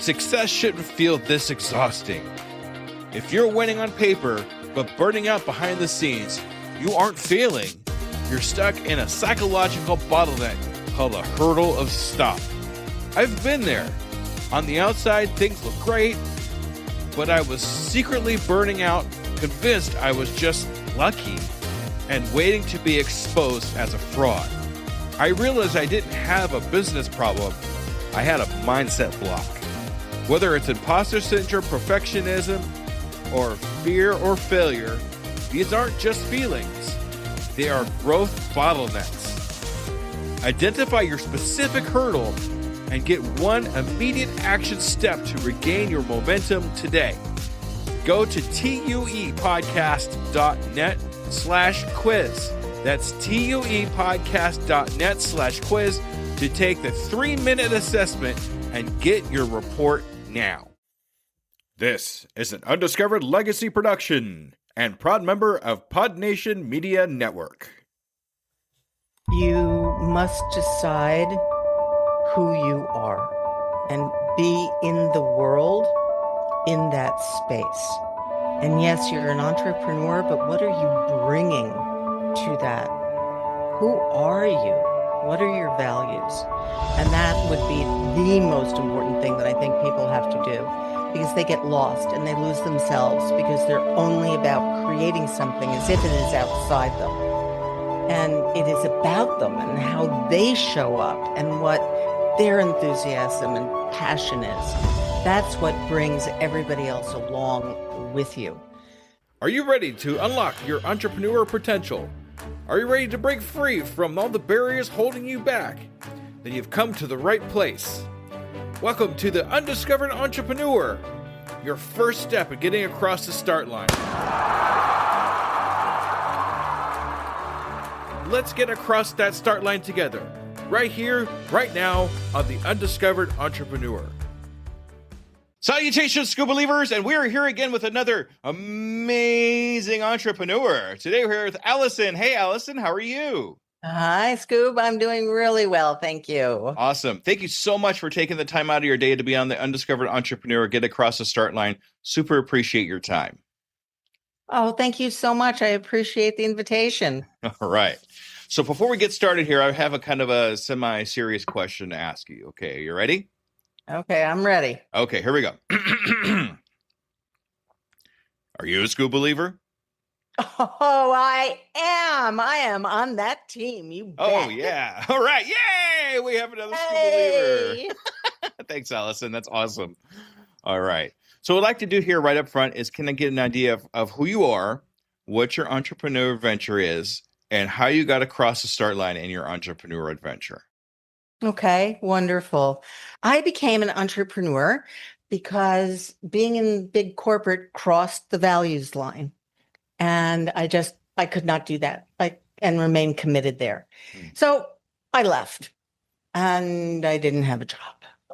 Success shouldn't feel this exhausting. If you're winning on paper, but burning out behind the scenes, you aren't failing. You're stuck in a psychological bottleneck called a hurdle of stop. I've been there. On the outside, things look great, but I was secretly burning out, convinced I was just lucky and waiting to be exposed as a fraud. I realized I didn't have a business problem. I had a mindset block. Whether it's imposter syndrome, perfectionism, or fear or failure, these aren't just feelings. They are growth bottlenecks. Identify your specific hurdle and get one immediate action step to regain your momentum today. Go to tuepodcast.net/quiz. That's tuepodcast.net/quiz to take the 3-minute assessment and get your report now. This is an Undiscovered Legacy production and proud member of Pod Nation Media Network. You must decide who you are and be in the world in that space. And yes, you're an entrepreneur, but what are you bringing to that? Who are you? What are your values? And that would be the most important thing that I think people have to do, because they get lost and they lose themselves because they're only about creating something as if it is outside them. And it is about them and how they show up and what their enthusiasm and passion is. That's what brings everybody else along with you. Are you ready to unlock your entrepreneur potential? Are you ready to break free from all the barriers holding you back? Then you've come to the right place. Welcome to the Undiscovered Entrepreneur, your first step in getting across the start line. Let's get across that start line together, right here, right now, on the Undiscovered Entrepreneur. Salutations, Scuba Believers, and we are here again with another amazing entrepreneur. Today we're here with Alison. Hey, Alison, how are you? Hi, Scoob. I'm doing really well. Thank you. Awesome. Thank you so much for taking the time out of your day to be on the Undiscovered Entrepreneur, get across the start line. Super appreciate your time. Oh, thank you so much. I appreciate the invitation. All right. So before we get started here, I have a kind of a semi-serious question to ask you. Okay, you ready? Okay, I'm ready. Okay, here we go. Are you a Scuba Believer? Oh, I am. I am on that team. You bet. Oh, yeah. All right. Yay! We have another Scuba Believer. Thanks, Alison. That's awesome. All right. So what I'd like to do here right up front is can I get an idea of who you are, what your entrepreneur adventure is, and how you got across the start line in your entrepreneur adventure. Okay, wonderful. I became an entrepreneur because being in big corporate crossed the values line. And I could not do that and remain committed there. So I left and I didn't have a job.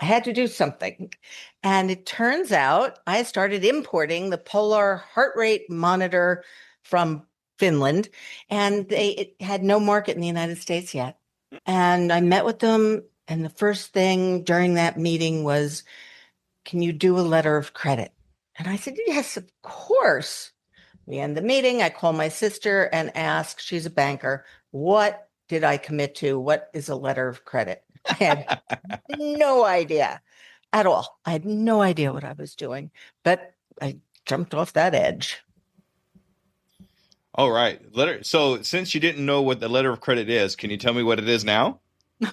I had to do something. And it turns out I started importing the polar heart rate monitor from Finland, and it had no market in the United States yet. And I met with them, and the first thing during that meeting was, can you do a letter of credit? And I said, yes, of course. We end the meeting. I call my sister and ask, she's a banker, what did I commit to? What is a letter of credit? I had no idea at all. I had no idea what I was doing, but I jumped off that edge. All right. So since you didn't know what the letter of credit is, can you tell me what it is now?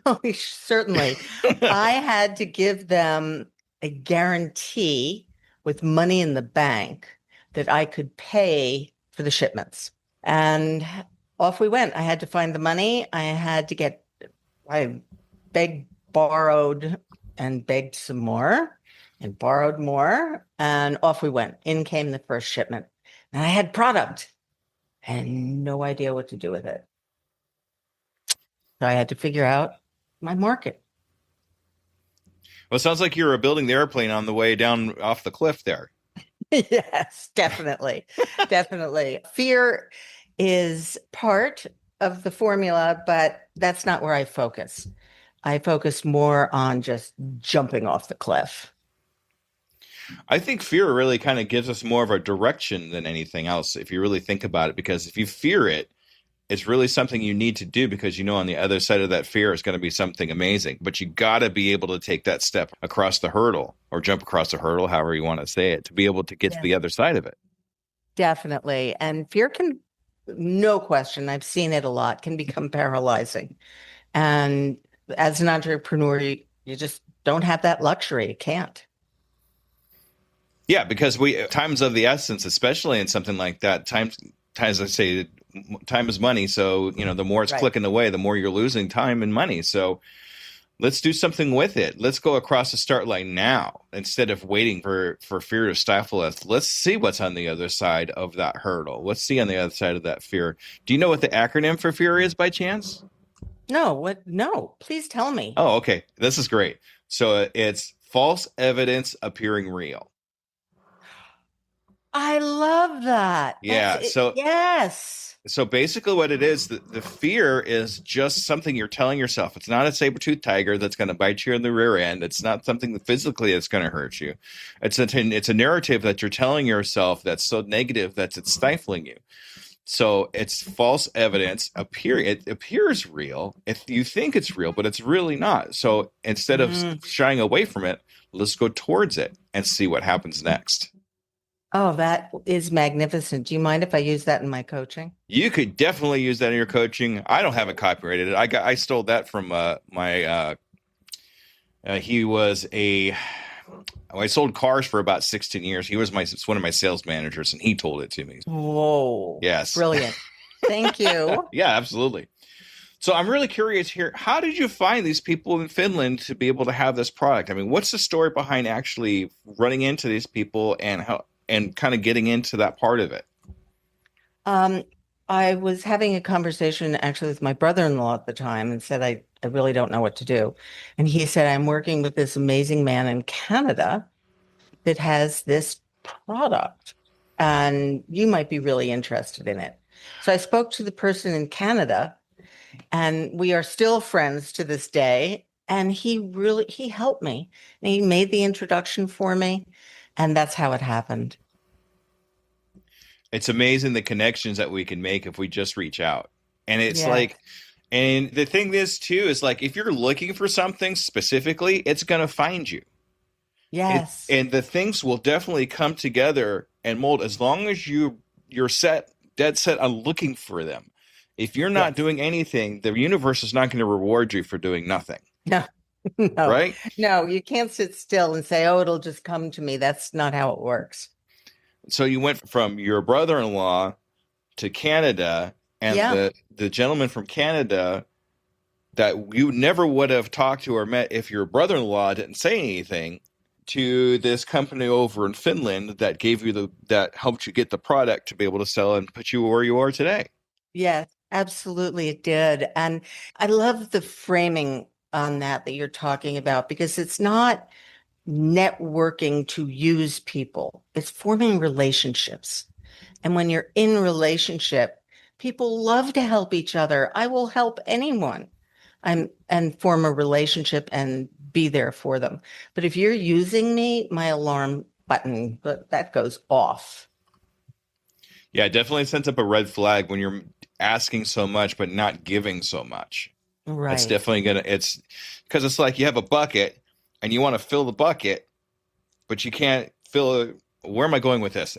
Oh, certainly. I had to give them a guarantee with money in the bank that I could pay for the shipments. And off we went. I had to find the money. I begged, borrowed, and begged some more and borrowed more. And off we went. In came the first shipment. And I had product. I had no idea what to do with it. So I had to figure out my market. Well, it sounds like you were building the airplane on the way down off the cliff there. Yes, definitely. Definitely. Fear is part of the formula, but that's not where I focus. I focus more on just jumping off the cliff. I think fear really kind of gives us more of a direction than anything else, if you really think about it, because if you fear it, it's really something you need to do because you know on the other side of that fear is going to be something amazing. But you got to be able to take that step across the hurdle or jump across the hurdle, however you want to say it, to be able to get to the other side of it. Definitely. And fear can, no question, I've seen it a lot, can become paralyzing. And as an entrepreneur, you just don't have that luxury. You can't. Yeah, because time's of the essence, especially in something like that. Times I say, time is money. So, the more it's clicking away, the more you're losing time and money. So let's do something with it. Let's go across the start line now instead of waiting for fear to stifle us. Let's see what's on the other side of that hurdle. Let's see on the other side of that fear. Do you know what the acronym for fear is by chance? No, what? No, please tell me. Oh, okay. This is great. So it's false evidence appearing real. I love that. Yeah. Yes. So basically what it is, the fear is just something you're telling yourself. It's not a saber-toothed tiger that's going to bite you in the rear end. It's not something that physically that's going to hurt you. It's a narrative that you're telling yourself that's so negative that it's stifling you. So it's false evidence. It appears real if you think it's real, but it's really not. So instead of shying away from it, let's go towards it and see what happens next. Oh, that is magnificent. Do you mind if I use that in my coaching? You could definitely use that in your coaching. I don't have it copyrighted. I stole that from I sold cars for about 16 years. He was one of my sales managers, and he told it to me. Whoa. Yes. Brilliant. Thank you. Yeah, absolutely. So I'm really curious here. How did you find these people in Finland to be able to have this product? I mean, what's the story behind actually running into these people and kind of getting into that part of it? I was having a conversation actually with my brother-in-law at the time and said, I really don't know what to do. And he said, I'm working with this amazing man in Canada that has this product and you might be really interested in it. So I spoke to the person in Canada and we are still friends to this day. And he helped me and he made the introduction for me. And that's how it happened. It's amazing the connections that we can make if we just reach out. And it's and the thing is too, is like, if you're looking for something specifically, it's going to find you. Yes. And the things will definitely come together and mold as long as you're dead set on looking for them. If you're not doing anything, the universe is not going to reward you for doing nothing. No. No. Right? No, you can't sit still and say, oh, it'll just come to me. That's not how it works. So you went from your brother-in-law to Canada, and the gentleman from Canada that you never would have talked to or met if your brother-in-law didn't say anything, to this company over in Finland that gave you that helped you get the product to be able to sell and put you where you are today. Yes, absolutely it did. And I love the framing on that you're talking about, because it's not networking to use people. It's forming relationships. And when you're in relationship, people love to help each other. I will help anyone and form a relationship and be there for them. But if you're using me, my alarm button, that goes off. Yeah, it definitely sends up a red flag when you're asking so much but not giving so much. Right. It's definitely it's because it's like you have a bucket and you want to fill the bucket, but you can't fill it. Where am I going with this?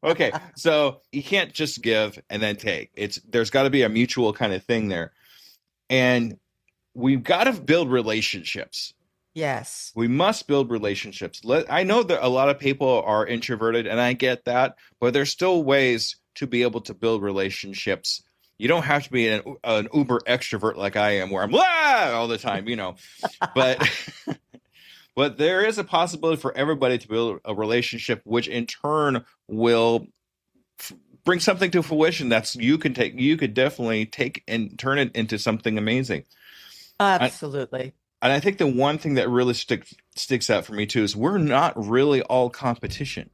Okay, so you can't just give and then take. There's got to be a mutual kind of thing there. And we've got to build relationships. Yes. We must build relationships. I know that a lot of people are introverted, and I get that, but there's still ways to be able to build relationships. You don't have to be an uber extrovert like I am, where I'm all the time, but but there is a possibility for everybody to build a relationship, which in turn will bring something to fruition you could definitely take and turn it into something amazing. Absolutely. And I think the one thing that really sticks out for me too is we're not really all competition,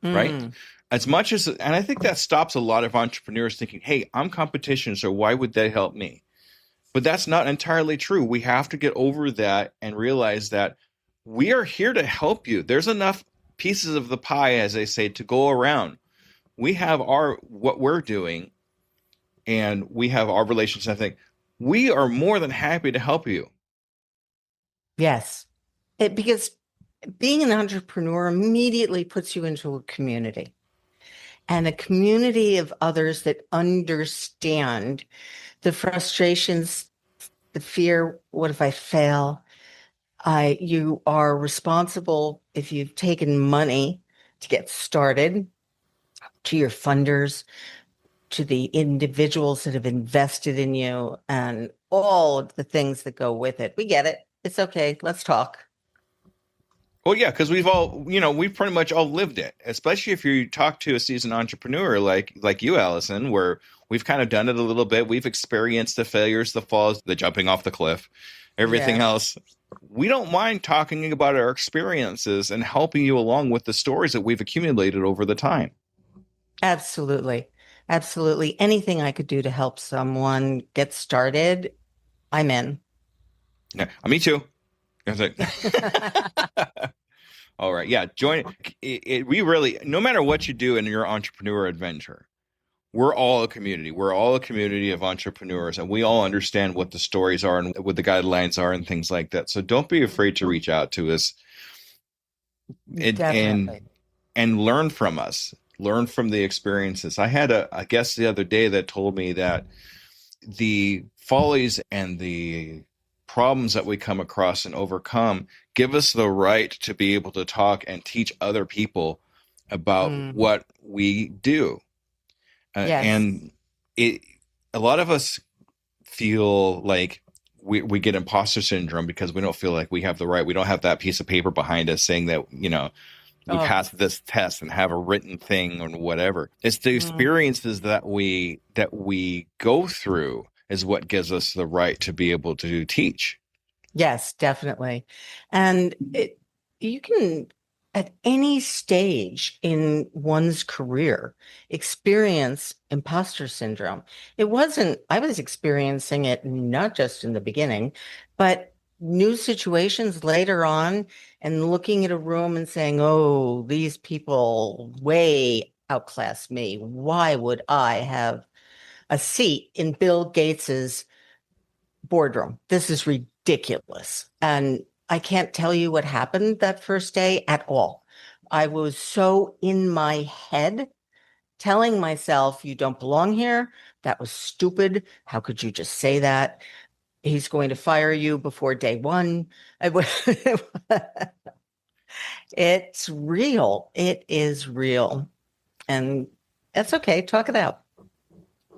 right? As much as, and I think that stops a lot of entrepreneurs thinking, hey, I'm competition, so why would they help me? But that's not entirely true. We have to get over that and realize that we are here to help you. There's enough pieces of the pie, as they say, to go around. We have what we're doing, and we have our relations. I think we are more than happy to help you. Yes. Because being an entrepreneur immediately puts you into a community, and a community of others that understand the frustrations, the fear. What if I fail? You are responsible if you've taken money to get started, to your funders, to the individuals that have invested in you, and all of the things that go with it. We get it. It's okay. Let's talk. Well, yeah, because we've pretty much all lived it. Especially if you talk to a seasoned entrepreneur like you, Allison, where we've kind of done it a little bit. We've experienced the failures, the falls, the jumping off the cliff, everything else. We don't mind talking about our experiences and helping you along with the stories that we've accumulated over the time. Absolutely. Absolutely. Anything I could do to help someone get started, I'm in. Yeah, me too. All right. Yeah. Join it. We really, no matter what you do in your entrepreneur adventure, we're all a community. We're all a community of entrepreneurs, and we all understand what the stories are and what the guidelines are and things like that. So don't be afraid to reach out to us Definitely. and learn from us, learn from the experiences. I had a guest the other day that told me that the follies and the problems that we come across and overcome give us the right to be able to talk and teach other people about what we do. Yes. And a lot of us feel like we get imposter syndrome because we don't feel like we have the right. We don't have that piece of paper behind us saying that, we passed this test and have a written thing or whatever. It's the experiences that we go through is what gives us the right to be able to teach. Yes, definitely. And you can, at any stage in one's career, experience imposter syndrome. I was experiencing it not just in the beginning, but new situations later on, and looking at a room and saying, oh, these people way outclass me. Why would I have a seat in Bill Gates's boardroom? This is ridiculous. And I can't tell you what happened that first day at all. I was so in my head telling myself, you don't belong here. That was stupid. How could you just say that? He's going to fire you before day one. It's real. It is real. And that's okay. Talk it out.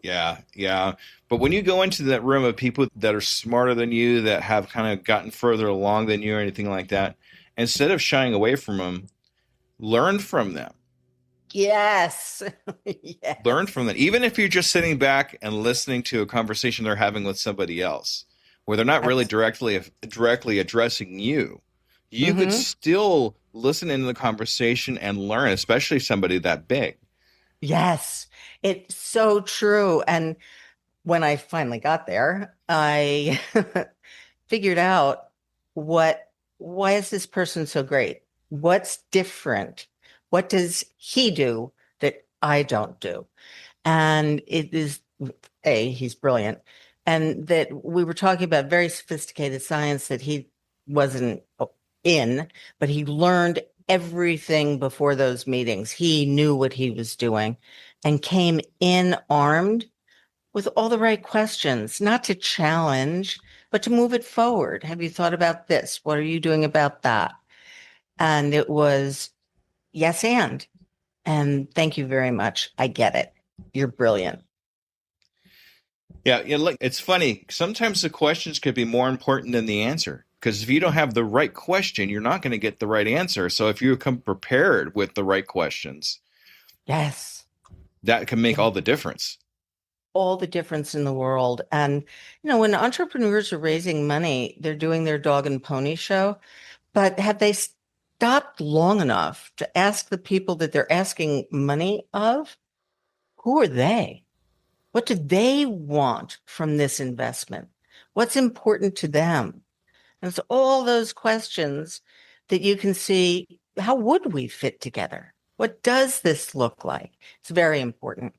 Yeah, yeah. But when you go into that room of people that are smarter than you, that have kind of gotten further along than you or anything like that, instead of shying away from them, learn from them. Yes. Yes. Learn from them. Even if you're just sitting back and listening to a conversation they're having with somebody else, where they're not really directly addressing you, you could still listen into the conversation and learn, especially somebody that big. Yes, it's so true. And when I finally got there, I figured out why is this person so great? What's different? What does he do that I don't do? And it is, he's brilliant. And that we were talking about very sophisticated science that he wasn't in, but he learned everything before those meetings. He knew what he was doing and came in armed with all the right questions, not to challenge, but to move it forward. Have you thought about this? What are you doing about that? And it was yes, and thank you very much. I get it. You're brilliant. Yeah, look, it's funny. Sometimes the questions could be more important than the answer. Because if you don't have the right question, you're not going to get the right answer. So if you come prepared with the right questions, yes, that can make all the difference. All the difference in the world. And, when entrepreneurs are raising money, they're doing their dog and pony show. But have they stopped long enough to ask the people that they're asking money of, who are they? What do they want from this investment? What's important to them? And it's all those questions that you can see, how would we fit together? What does this look like? It's very important.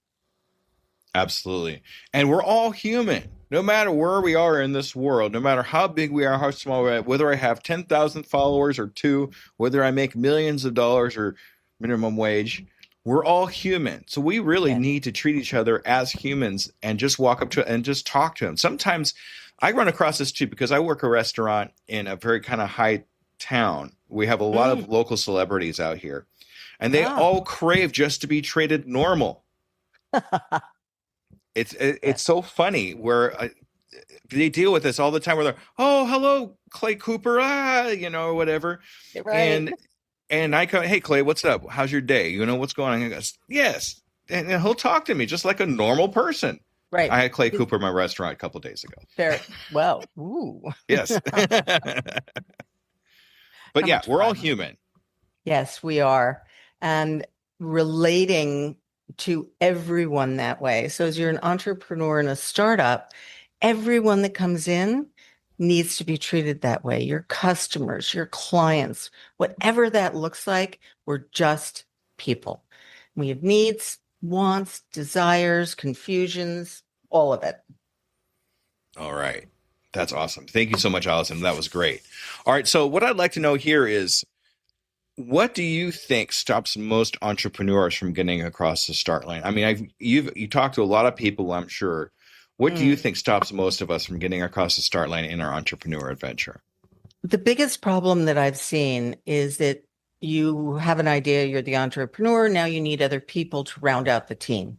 Absolutely. And we're all human. No matter where we are in this world, no matter how big we are, how small we are, whether I have 10,000 followers or two, whether I make millions of dollars or minimum wage, we're all human. So we really Yeah. need to treat each other as humans and just walk up to and just talk to them. Sometimes I run across this too because I work a restaurant in a very kind of high town. We have a lot of local celebrities out here, and they all crave just to be treated normal. It's so funny where they deal with this all the time where they're, oh, hello, Clay Cooper, or whatever. Right. And I go, hey, Clay, what's up? How's your day? You know, what's going on? He goes, yes. And he'll talk to me just like a normal person. Right. I had Clay Cooper in my restaurant a couple of days ago. Fair. Well, ooh. Yes. But yeah, we're all human. Yes, we are. And relating to everyone that way. So as you're an entrepreneur in a startup, everyone that comes in needs to be treated that way. Your customers, your clients, whatever that looks like, we're just people. We have needs, wants, desires, confusions, all of it. All right. That's awesome. Thank you so much, Alison. That was great. All right. So what I'd like to know here is, what do you think stops most entrepreneurs from getting across the start line? I mean, you talked to a lot of people, I'm sure. What do you think stops most of us from getting across the start line in our entrepreneur adventure? The biggest problem that I've seen is that you have an idea, you're the entrepreneur, now you need other people to round out the team.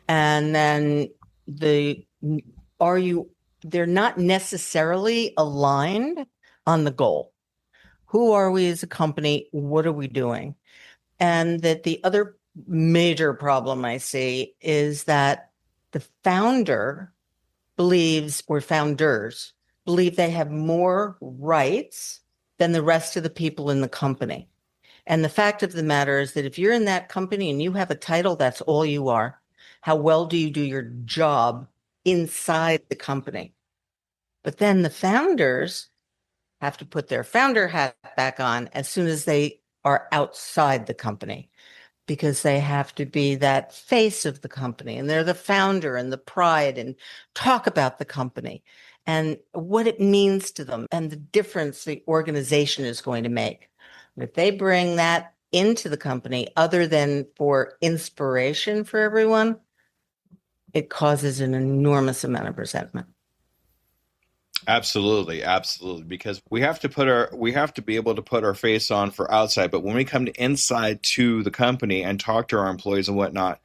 And then they're not necessarily aligned on the goal. Who are we as a company? What are we doing? And that the other major problem I see is that the founder believes, or founders believe, they have more rights than the rest of the people in the company. And the fact of the matter is that if you're in that company and you have a title, that's all you are. How well do you do your job inside the company? But then the founders have to put their founder hat back on as soon as they are outside the company, because they have to be that face of the company, and they're the founder and the pride, and talk about the company and what it means to them and the difference the organization is going to make. If they bring that into the company, other than for inspiration for everyone, it causes an enormous amount of resentment. Absolutely, absolutely. Because we have to be able to put our face on for outside, but when we come to inside to the company and talk to our employees and whatnot,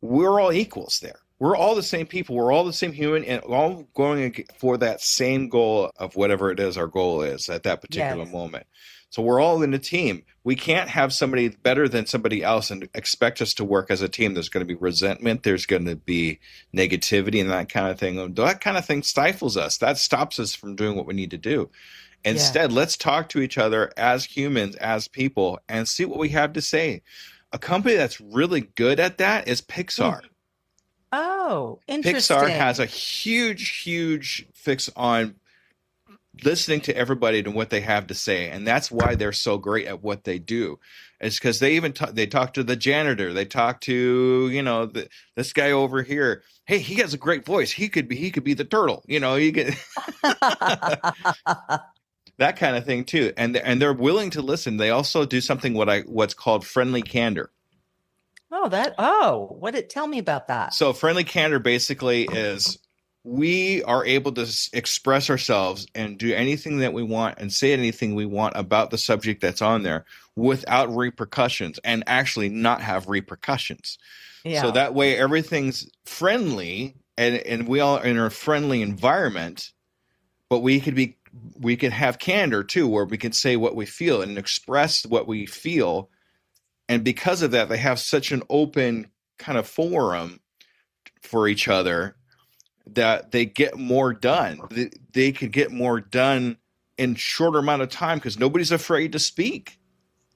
we're all equals there. We're all the same people. We're all the same human, and all going for that same goal of whatever it is our goal is at that particular moment. So we're all in a team. We can't have somebody better than somebody else and expect us to work as a team. There's going to be resentment. There's going to be negativity and that kind of thing. That kind of thing stifles us. That stops us from doing what we need to do. Instead, let's talk to each other as humans, as people, and see what we have to say. A company that's really good at that is Pixar. Oh, interesting. Pixar has a huge fix on listening to everybody and what they have to say, and that's why they're so great at what they do. It's because they even they talk to the janitor, they talk to this guy over here. Hey, he has a great voice. He could be the turtle. You get that kind of thing too, and they're willing to listen. They also do something what's called friendly candor. Tell me about that. So friendly candor basically is, we are able to express ourselves and do anything that we want and say anything we want about the subject that's on there without repercussions, and actually not have repercussions. Yeah. So that way everything's friendly, and we all are in a friendly environment, but we could have candor too, where we can say what we feel and express what we feel. And because of that, they have such an open kind of forum for each other that they get more done. They could get more done in shorter amount of time because nobody's afraid to speak.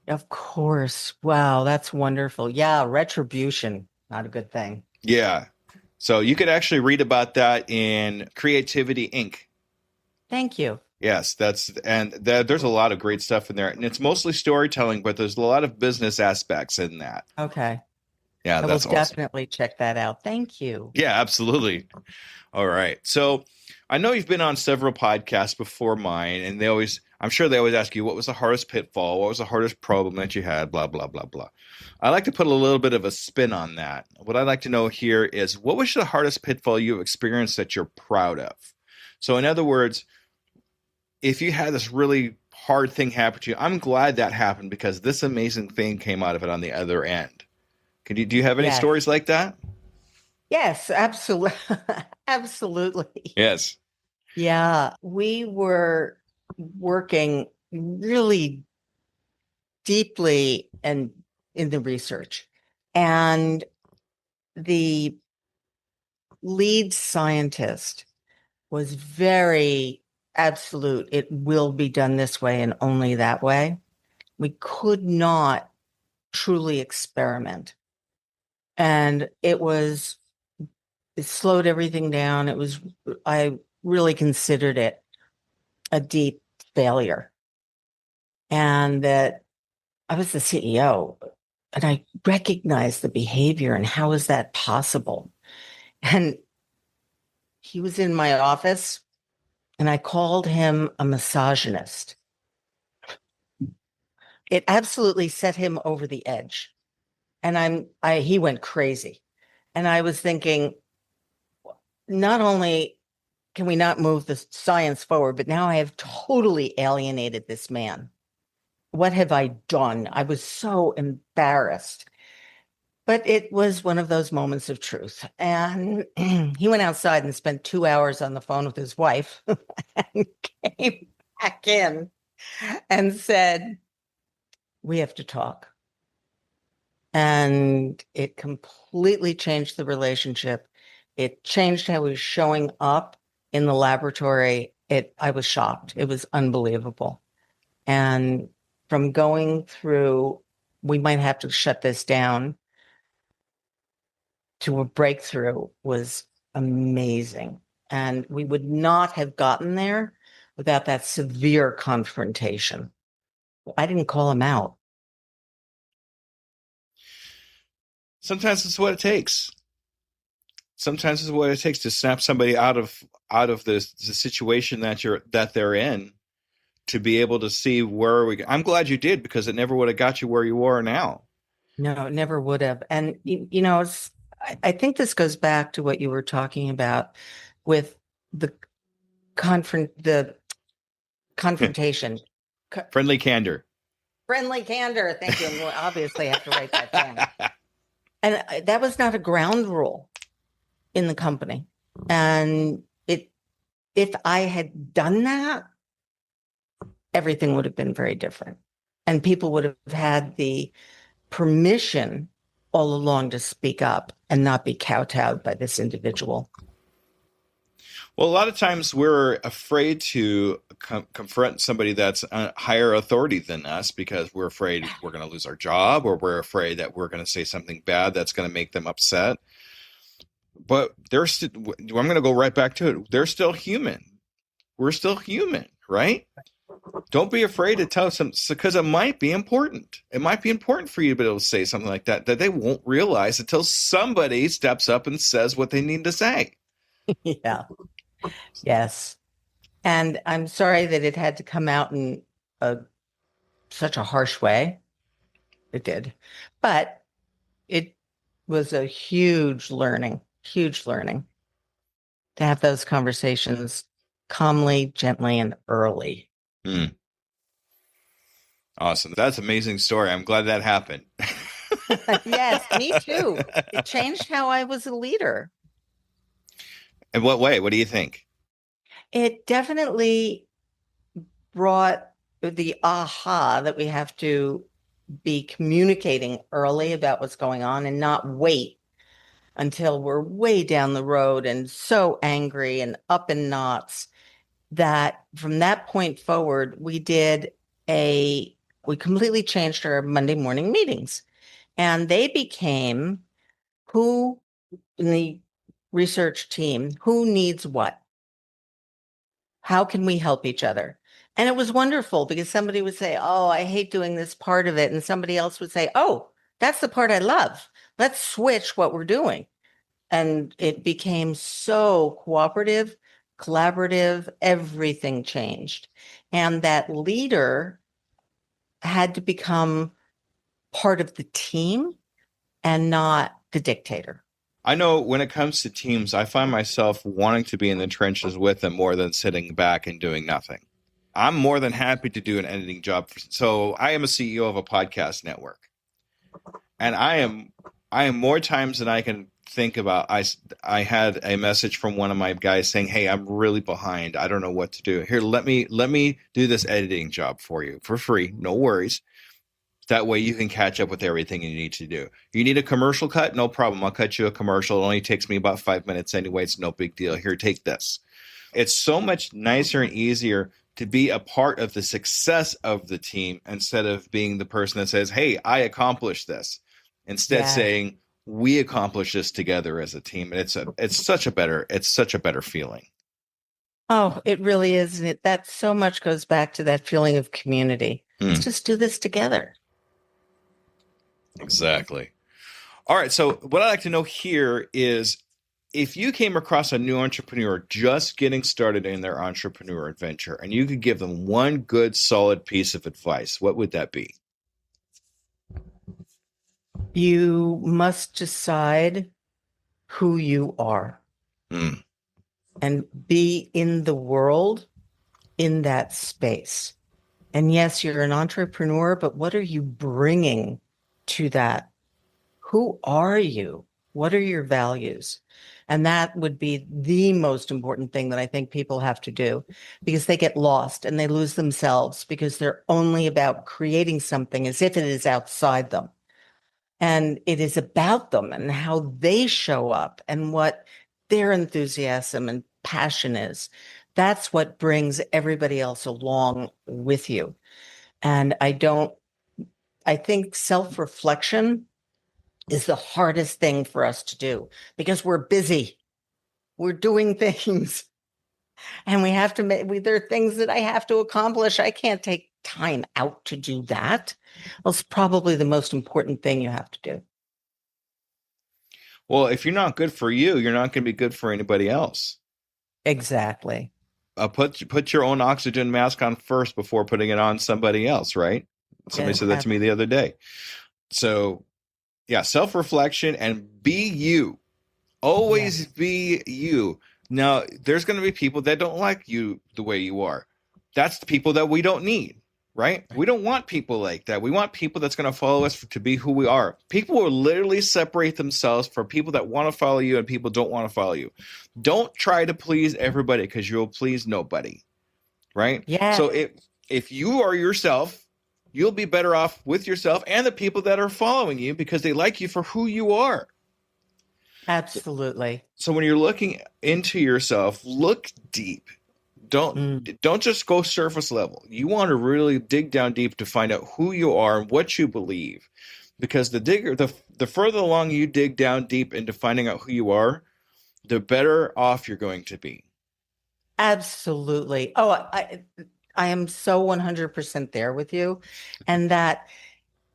Of course. Wow, that's wonderful. Yeah, retribution, not a good thing. Yeah. So you could actually read about that in Creativity Inc. Thank you. Yes, there's a lot of great stuff in there, and it's mostly storytelling, but there's a lot of business aspects in that. Okay. Yeah, I will that's awesome. definitely check that out. Thank you. Yeah, absolutely. All right. So I know you've been on several podcasts before mine, and I'm sure they always ask you, what was the hardest pitfall? What was the hardest problem that you had? Blah, blah, blah, blah. I like to put a little bit of a spin on that. What I'd like to know here is, what was the hardest pitfall you've experienced that you're proud of? So in other words, if you had this really hard thing happen to you, I'm glad that happened because this amazing thing came out of it on the other end. Do you have any Yes. stories like that? Yes, absolutely. Absolutely. Yes. Yeah, we were working really deeply and in the research. And the lead scientist was very absolute. It will be done this way and only that way. We could not truly experiment. And it slowed everything down. I really considered it a deep failure. And that I was the CEO and I recognized the behavior and how is that possible? And he was in my office and I called him a misogynist. It absolutely set him over the edge. And he went crazy. And I was thinking, not only can we not move the science forward, but now I have totally alienated this man. What have I done? I was so embarrassed. But it was one of those moments of truth. And he went outside and spent 2 hours on the phone with his wife and came back in and said, we have to talk. And it completely changed the relationship. It changed how he was showing up in the laboratory. I was shocked. It was unbelievable. And from going through, we might have to shut this down, to a breakthrough was amazing. And we would not have gotten there without that severe confrontation. I didn't call him out. Sometimes it's what it takes. Sometimes it's what it takes to snap somebody out of the situation that they're in, to be able to see where we go. I'm glad you did, because it never would have got you where you are now. No, it never would have. And I think this goes back to what you were talking about with the confrontation. Friendly candor. Friendly candor. Thank you. And we'll obviously have to write that down. And that was not a ground rule in the company. And if I had done that, everything would have been very different. And people would have had the permission all along to speak up and not be kowtowed by this individual. Well, a lot of times we're afraid to confront somebody that's a higher authority than us, because we're afraid we're going to lose our job, or we're afraid that we're going to say something bad that's going to make them upset. But I'm going to go right back to it. They're still human. We're still human, right? Don't be afraid to tell them, because it might be important. It might be important for you to be able to say something like that they won't realize until somebody steps up and says what they need to say. Yeah. Yes. And I'm sorry that it had to come out in such a harsh way. It did. But it was a huge learning to have those conversations calmly, gently, and early. Mm. Awesome. That's an amazing story. I'm glad that happened. Yes, me too. It changed how I was a leader. In what way? What do you think? It definitely brought the aha that we have to be communicating early about what's going on and not wait until we're way down the road and so angry and up in knots. That from that point forward, we completely changed our Monday morning meetings, and they became who in the research team, who needs what, How can we help each other? And it was wonderful because somebody would say, oh, I hate doing this part of it. And somebody else would say, oh, that's the part I love. Let's switch what we're doing. And it became so cooperative, collaborative, everything changed. And that leader had to become part of the team and not the dictator. I know when it comes to teams, I find myself wanting to be in the trenches with them more than sitting back and doing nothing. I'm more than happy to do an editing job. So I am a CEO of a podcast network. And I am more times than I can think about. I had a message from one of my guys saying, hey, I'm really behind. I don't know what to do. Here, let me do this editing job for you for free. No worries. That way you can catch up with everything you need to do. You need a commercial cut? No problem. I'll cut you a commercial. It only takes me about 5 minutes anyway. It's no big deal. Here, take this. It's so much nicer and easier to be a part of the success of the team instead of being the person that says, hey, I accomplished this. Instead saying, we accomplish this together as a team. And it's such a better feeling. Oh, it really is. And that so much goes back to that feeling of community. Let's just do this together. Exactly. All right. So what I'd like to know here is if you came across a new entrepreneur just getting started in their entrepreneur adventure and you could give them one good, solid piece of advice, what would that be? You must decide who you are and be in the world in that space. And yes, you're an entrepreneur, but what are you bringing to that? Who are you? What are your values? And that would be the most important thing that I think people have to do, because they get lost and they lose themselves because they're only about creating something as if it is outside them. And it is about them and how they show up and what their enthusiasm and passion is. That's what brings everybody else along with you. And I think self-reflection is the hardest thing for us to do because we're busy. We're doing things and we have to make, there are things that I have to accomplish. I can't take time out to do that. Well, it's probably the most important thing you have to do. Well, if you're not good for you, you're not going to be good for anybody else. Exactly. Put your own oxygen mask on first before putting it on somebody else, right? Somebody said that to me the other day. So, yeah, self-reflection and be you. Always be you. Now, there's going to be people that don't like you the way you are. That's the people that we don't need, right? We don't want people like that. We want people that's going to follow us to be who we are. People will literally separate themselves from people that want to follow you and people don't want to follow you. Don't try to please everybody because you'll please nobody, right? Yeah. So if you are yourself, you'll be better off with yourself and the people that are following you because they like you for who you are. Absolutely. So when you're looking into yourself, look deep. Don't just go surface level. You want to really dig down deep to find out who you are and what you believe. Because the further along you dig down deep into finding out who you are, the better off you're going to be. Absolutely. Oh, I am so 100% there with you. And that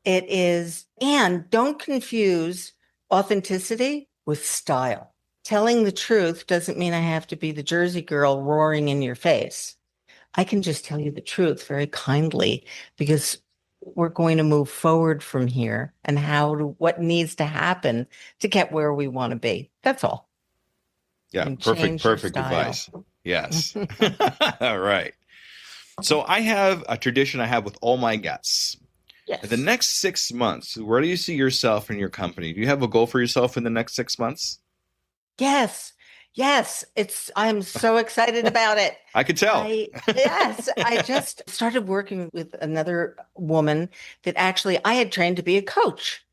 it is, and don't confuse authenticity with style. Telling the truth doesn't mean I have to be the Jersey girl roaring in your face. I can just tell you the truth very kindly because we're going to move forward from here and what needs to happen to get where we want to be. That's all. Yeah, perfect advice. Yes. All right. So I have a tradition I have with all my guests. Yes. In the next 6 months, where do you see yourself and your company? Do you have a goal for yourself in the next 6 months? Yes. I'm so excited about it. I could tell. I just started working with another woman that actually I had trained to be a coach.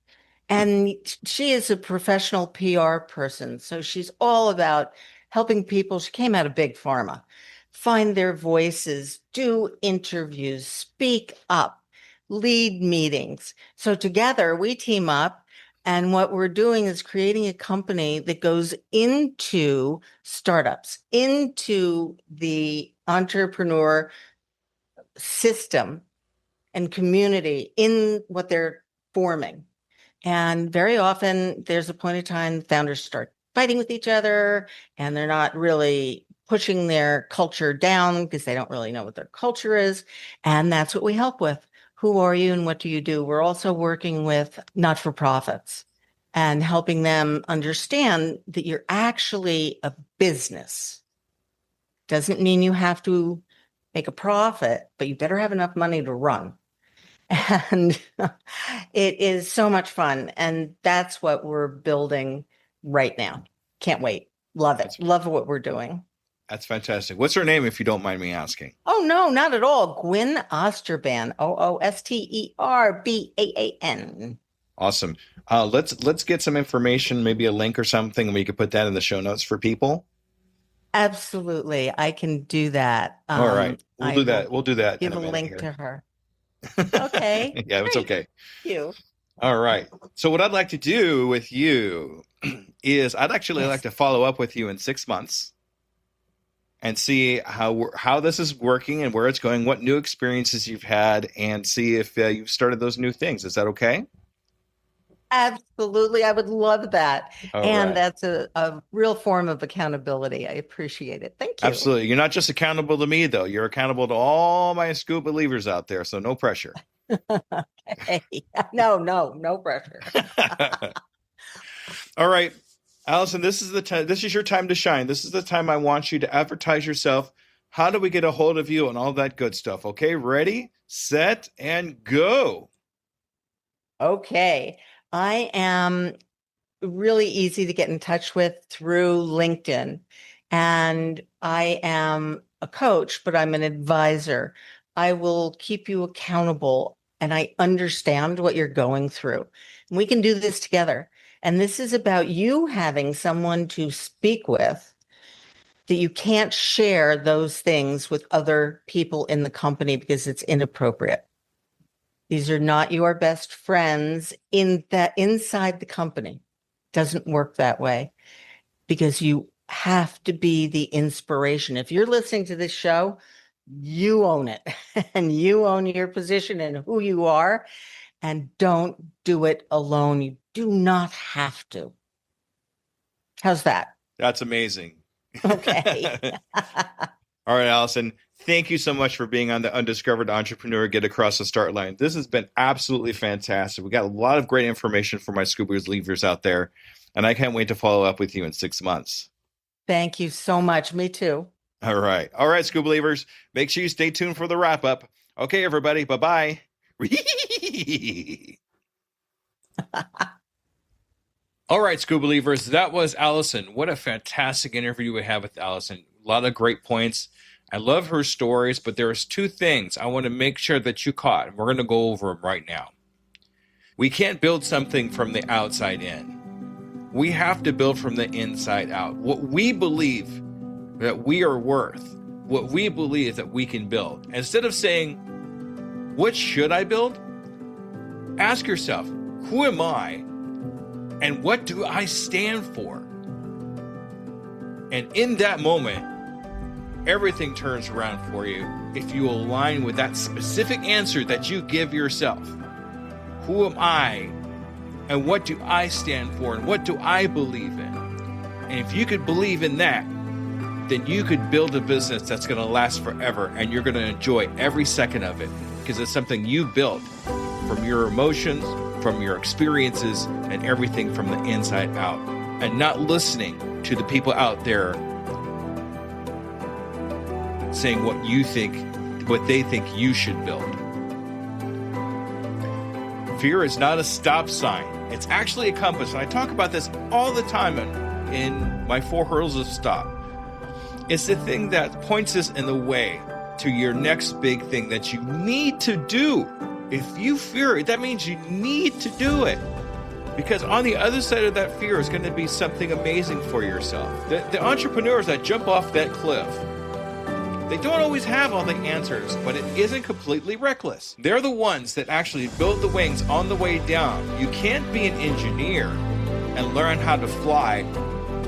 And she is a professional PR person. So she's all about helping people. She came out of big pharma, find their voices, do interviews, speak up, lead meetings. So together we team up. And what we're doing is creating a company that goes into startups, into the entrepreneur system and community in what they're forming. And very often there's a point in time founders start fighting with each other and they're not really pushing their culture down because they don't really know what their culture is. And that's what we help with. Who are you and what do you do? We're also working with not-for-profits and helping them understand that you're actually a business. Doesn't mean you have to make a profit, but you better have enough money to run. And it is so much fun. And that's what we're building right now. Can't wait. Love it. Love what we're doing. That's fantastic. What's her name, if you don't mind me asking? Oh, no, not at all. Gwyn Osterban, Oosterban. Awesome. Let's get some information, maybe a link or something, and we could put that in the show notes for people. Absolutely. I can do that. All right. We'll do that. We'll do that. Give a link to her. Okay. Yeah, it's okay. Thank you. All right. So what I'd like to do with you is I'd actually like to follow up with you in 6 months and see how this is working and where it's going, what new experiences you've had, and see if you've started those new things. Is that okay? Absolutely. I would love that. All and right. That's a real form of accountability. I appreciate it. Thank you. Absolutely. You're not just accountable to me, though. You're accountable to all my Scoop believers out there, so no pressure. Okay. No pressure. All right. Alison, this is your time to shine. This is the time I want you to advertise yourself. How do we get a hold of you and all that good stuff? Okay, ready, set, and go. Okay. I am really easy to get in touch with through LinkedIn. And I am a coach, but I'm an advisor. I will keep you accountable and I understand what you're going through. And we can do this together. And this is about you having someone to speak with that you can't share those things with other people in the company because it's inappropriate. These are not your best friends inside the company. Doesn't work that way because you have to be the inspiration. If you're listening to this show, you own it and you own your position and who you are, and don't do it alone. You do not have to. How's that? That's amazing. Okay. All right, Alison, thank you so much for being on the Undiscovered Entrepreneur Get Across the Start Line. This has been absolutely fantastic. We got a lot of great information for my Scoopers leavers out there, and I can't wait to follow up with you in 6 months. Thank you so much. Me too. All right, Scoop believers, make sure you stay tuned for the wrap up. Okay, everybody, bye-bye. All right, Scoop believers, that was Alison. What a fantastic interview we had with Alison. A lot of great points. I love her stories, but there's two things I want to make sure that you caught, and we're going to go over them right now. We can't build something from the outside in. We have to build from the inside out. What we believe that we are worth, what we believe that we can build. Instead of saying, what should I build? Ask yourself, who am I and what do I stand for? And in that moment, everything turns around for you if you align with that specific answer that you give yourself. Who am I and what do I stand for and what do I believe in? And if you could believe in that, then you could build a business that's going to last forever and you're going to enjoy every second of it because it's something you built from your emotions, from your experiences, and everything from the inside out, and not listening to the people out there saying what you think, what they think you should build. Fear is not a stop sign. It's actually a compass. And I talk about this all the time in my 4 hurdles of stop. It's the thing that points us in the way to your next big thing that you need to do. If you fear it, that means you need to do it. Because on the other side of that fear is going to be something amazing for yourself. The entrepreneurs that jump off that cliff, they don't always have all the answers, but it isn't completely reckless. They're the ones that actually build the wings on the way down. You can't be an engineer and learn how to fly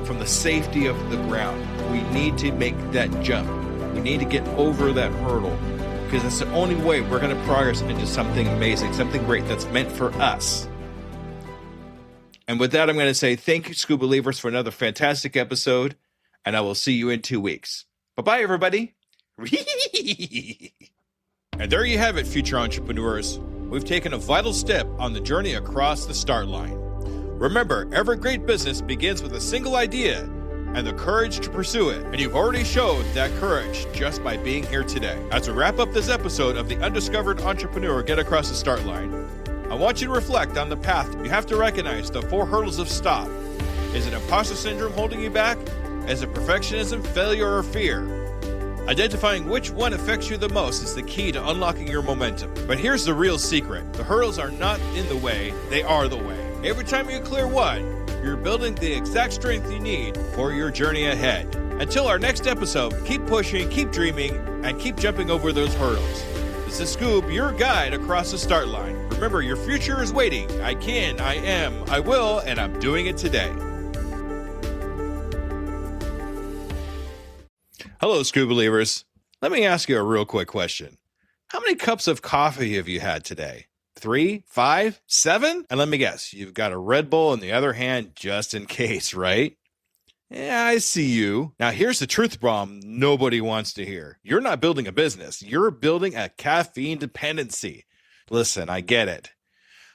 from the safety of the ground. We need to make that jump. We need to get over that hurdle because that's the only way we're going to progress into something amazing, something great that's meant for us. And with that, I'm going to say thank you, Scuba Believers, for another fantastic episode, and I will see you in 2 weeks. Bye-bye, everybody. And there you have it, future entrepreneurs. We've taken a vital step on the journey across the start line. Remember, every great business begins with a single idea and the courage to pursue it. And you've already showed that courage just by being here today. As we wrap up this episode of the Undiscovered Entrepreneur Get Across the Start Line, I want you to reflect on the path. You have to recognize the 4 hurdles of stop. Is it imposter syndrome holding you back? Is it perfectionism, failure, or fear? Identifying which one affects you the most is the key to unlocking your momentum. But here's the real secret. The hurdles are not in the way, they are the way. Every time you clear one, you're building the exact strength you need for your journey ahead. Until our next episode, keep pushing, keep dreaming, and keep jumping over those hurdles. This is Scoob, your guide across the start line. Remember, your future is waiting. I can, I am, I will, and I'm doing it today. Hello, Scuba Believers. Let me ask you a real quick question. How many cups of coffee have you had today? 3, 5, 7? And let me guess, you've got a Red Bull in the other hand just in case, right? Yeah, I see you. Now, here's the truth bomb nobody wants to hear. You're not building a business. You're building a caffeine dependency. Listen, I get it.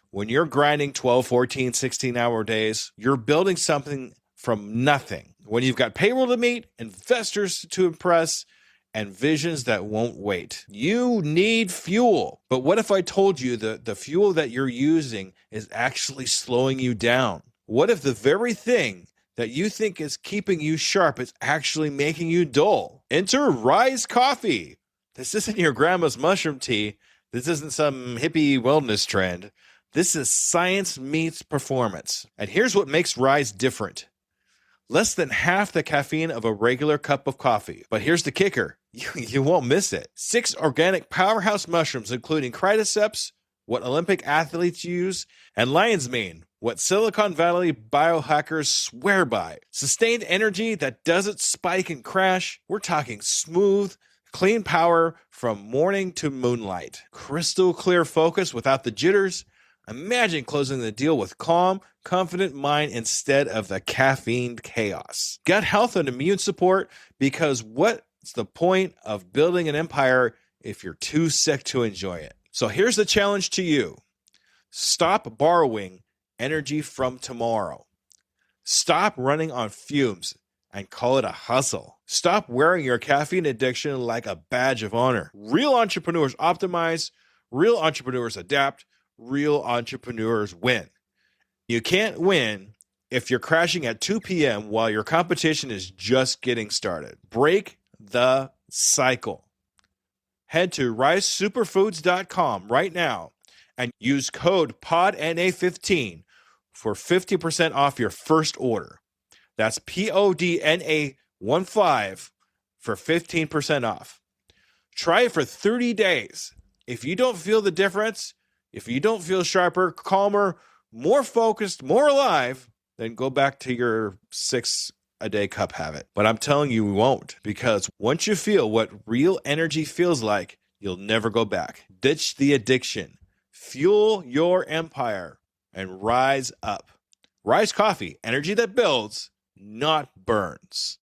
When you're grinding 12, 14, 16-hour days, you're building something from nothing. When you've got payroll to meet, investors to impress, and visions that won't wait. You need fuel. But what if I told you that the fuel that you're using is actually slowing you down? What if the very thing that you think is keeping you sharp is actually making you dull? Enter Rise Coffee. This isn't your grandma's mushroom tea. This isn't some hippie wellness trend. This is science meets performance. And here's what makes Rise different. Less than half the caffeine of a regular cup of coffee. But here's the kicker. You won't miss it. 6 organic powerhouse mushrooms, including cordyceps, what Olympic athletes use, and lion's mane, what Silicon Valley biohackers swear by. Sustained energy that doesn't spike and crash. We're talking smooth, clean power from morning to moonlight. Crystal clear focus without the jitters. Imagine closing the deal with calm, confident mind instead of the caffeine chaos. Gut health and immune support, because what's the point of building an empire if you're too sick to enjoy it? So here's the challenge to you. Stop borrowing energy from tomorrow. Stop running on fumes and call it a hustle. Stop wearing your caffeine addiction like a badge of honor. Real entrepreneurs optimize, real entrepreneurs adapt, real entrepreneurs win. You can't win if you're crashing at 2 p.m. while your competition is just getting started. Break the cycle. Head to risesuperfoods.com right now and use code PODNA15 for 50% off your first order. That's PODNA15 for 15% off. Try it for 30 days. If you don't feel the difference, if you don't feel sharper, calmer, more focused, more alive, then go back to your 6-a-day cup habit. But I'm telling you, we won't, because once you feel what real energy feels like, you'll never go back. Ditch the addiction, fuel your empire, and rise up. Rise Coffee, energy that builds, not burns.